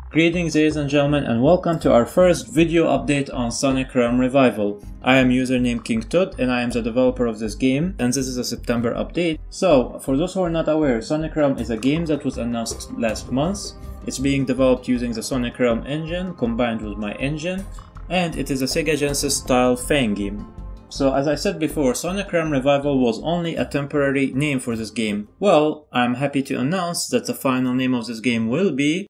Greetings ladies and gentlemen, and welcome to our first video update on Sonic Realm Revival. I am username King Tut and I am the developer of this game, and this is a September update. So, for those who are not aware, Sonic Realm is a game that was announced last month. It's being developed using the Sonic Realm engine combined with my engine, and it is a Sega Genesis style fan game. So as I said before, Sonic Realm Revival was only a temporary name for this game. Well, I'm happy to announce that the final name of this game will be...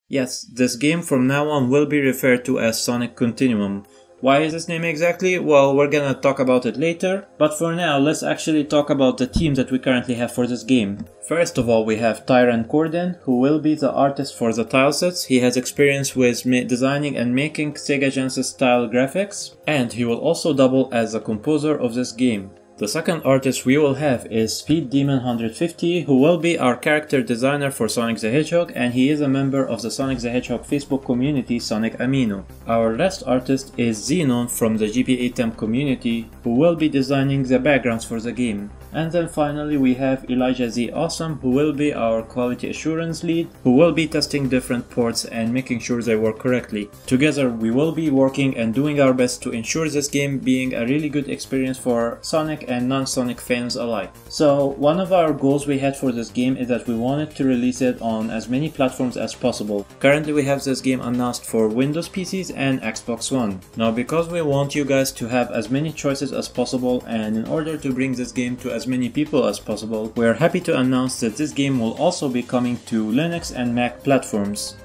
Yes, this game from now on will be referred to as Sonic Continuum. Why is this name exactly? Well, we're gonna talk about it later, but for now let's actually talk about the team that we currently have for this game. First of all, we have Tyran Corden, who will be the artist for the tilesets. He has experience with designing and making Sega Genesis style graphics, and he will also double as the composer of this game. The second artist we will have is Speed Demon 150, who will be our character designer for Sonic the Hedgehog, and he is a member of the Sonic the Hedgehog Facebook community Sonic Amino. Our last artist is Xenon from the GBA Temp community, who will be designing the backgrounds for the game. And then finally we have Elijah Z Awesome, who will be our quality assurance lead, who will be testing different ports and making sure they work correctly. Together we will be working and doing our best to ensure this game being a really good experience for Sonic and non-Sonic fans alike. So one of our goals we had for this game is that we wanted to release it on as many platforms as possible. Currently we have this game announced for Windows PCs and Xbox One. Now because we want you guys to have as many choices as possible, and in order to bring this game to as many people as possible, we are happy to announce that this game will also be coming to Linux and Mac platforms.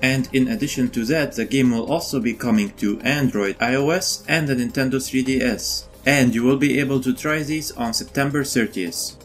And in addition to that, the game will also be coming to Android, iOS and the Nintendo 3DS. And you will be able to try these on September 30th.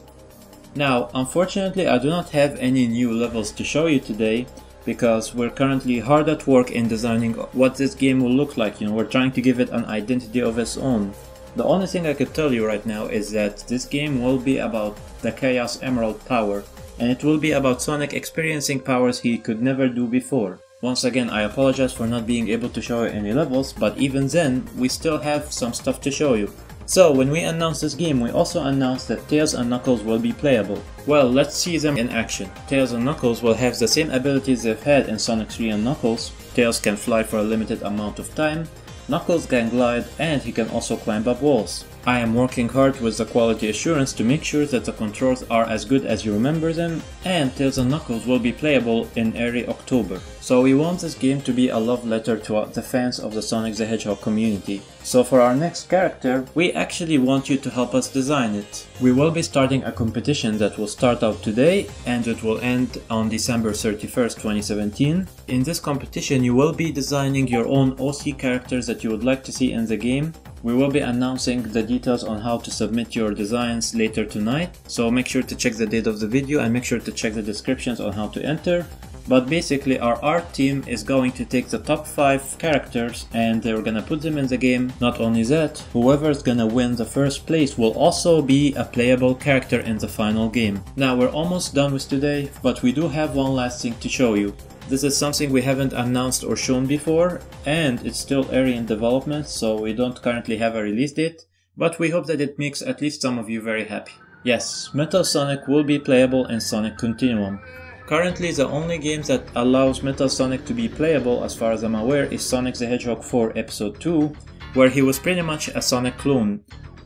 Now, unfortunately I do not have any new levels to show you today, because we're currently hard at work in designing what this game will look like. We're trying to give it an identity of its own. The only thing I could tell you right now is that this game will be about the Chaos Emerald power, and it will be about Sonic experiencing powers he could never do before. Once again, I apologize for not being able to show you any levels, but even then, we still have some stuff to show you. So, when we announced this game, we also announced that Tails and Knuckles will be playable. Well, let's see them in action. Tails and Knuckles will have the same abilities they've had in Sonic 3 and Knuckles. Tails can fly for a limited amount of time, Knuckles can glide, and he can also climb up walls. I am working hard with the quality assurance to make sure that the controls are as good as you remember them, and Tails and Knuckles will be playable in early October. So we want this game to be a love letter to the fans of the Sonic the Hedgehog community. So for our next character, we actually want you to help us design it. We will be starting a competition that will start out today and it will end on December 31st, 2017. In this competition you will be designing your own OC characters that you would like to see in the game. We will be announcing the details on how to submit your designs later tonight, so make sure to check the date of the video and make sure to check the descriptions on how to enter. But basically our art team is going to take the top 5 characters and they're gonna put them in the game. Not only that, whoever's gonna win the first place will also be a playable character in the final game. Now we're almost done with today, but we do have one last thing to show you. This is something we haven't announced or shown before, and it's still early in development, so we don't currently have a release date, but we hope that it makes at least some of you very happy. Yes, Metal Sonic will be playable in Sonic Continuum. Currently the only game that allows Metal Sonic to be playable, as far as I'm aware, is Sonic the Hedgehog 4 Episode 2, where he was pretty much a Sonic clone.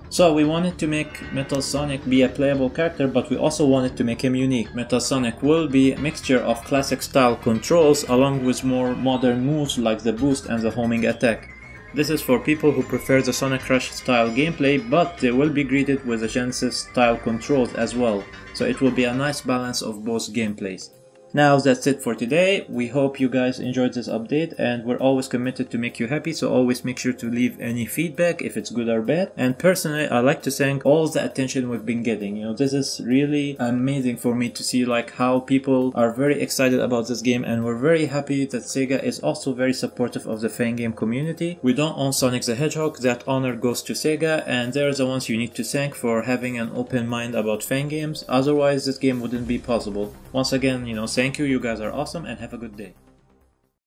So we wanted to make Metal Sonic be a playable character, but we also wanted to make him unique. Metal Sonic will be a mixture of classic style controls along with more modern moves like the boost and the homing attack. This is for people who prefer the Sonic Rush style gameplay, but they will be greeted with the Genesis style controls as well. So it will be a nice balance of both gameplays. Now that's it for today. We hope you guys enjoyed this update, and we're always committed to make you happy, so always make sure to leave any feedback if it's good or bad. And personally, I like to thank all the attention we've been getting. This is really amazing for me to see how people are very excited about this game, and we're very happy that Sega is also very supportive of the fan game community. We don't own Sonic the Hedgehog, that honor goes to Sega, and they're the ones you need to thank for having an open mind about fan games. Otherwise this game wouldn't be possible. Once again, thank you, you guys are awesome, and have a good day.